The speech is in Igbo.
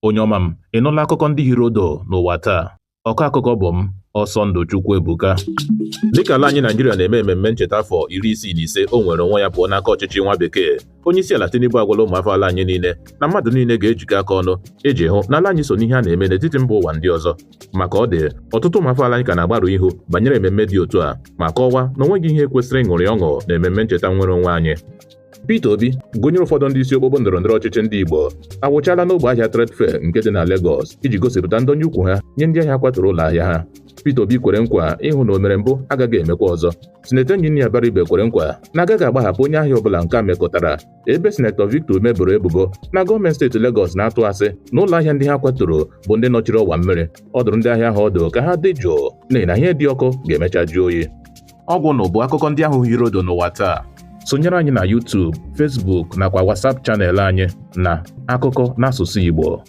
Onye ọma m, ị nụla akụkọ ndị hiri odo n'ụwa taa? Ọkọ akụkọ bụ m, Ọsọndụ Chukwuebuka. Dịka ala anyị Naịjirịa na-eme mmemme ncheta afọ 65 o nwere onwe ya pụọ n'aka ọchịchị nwa bekee, onyeisiala Tinubu agwala ụmụafọ ala anyị niile na mmadụ niile ga-ejikọ aka ọnụ iji hụ na ala anyị so n'ihe a na-eme n'etiti mba ụwa ndị ọzọ. Maka ọ dị ọtụtụ ụmụafọ ala anyị ka na-agbarụ ihu banyere mmemme dị otu a ma kọwaa na onweghị ihe kwesịrị ịṅụrị ọṅụ na mmemme ncheta nnwere onwe anyị. Peter Obi gụnyere ụfọdụ ndị isi okpukpe ndọrọndọrọ ọchịchị ndị Igbo awụchala n'ogbe ahịa Trade Fair nke dị na Lagos iji gosipụta ndonye ukwu ha nye ndị ahịa kwaturu ụlọ ahịa ha. Peter Obi kwere nkwa ịhụ na o mere mbụ agaghị emekwa ọzọ. Sinetọ Injinia Baribe kwere nkwa na agaghị agbahapụ onye ahịa ọbụla nke a mekọtara, ebe Sinetọ Victor Ume boro ebubo na gọọmenti steeti Lagos na-atụ asị na ụlọ ahịa ndị ha kwaturu bụ ndị nọchiri ọwa mmiri. Ọ dụrụ ndị ahịa ahụ ọdụ ka ha dị jụụ n'ihi na ihe dị ọkụ ga-emecha jụọ oyi. Ọgwụ na ụbụ akụkọ ndị ahụ hiri odo n'ụwa taa. Sonyere anyị na YouTube, Facebook nakwa WhatsApp chanel anyị na Akụkọ n'asụsụ Igbo.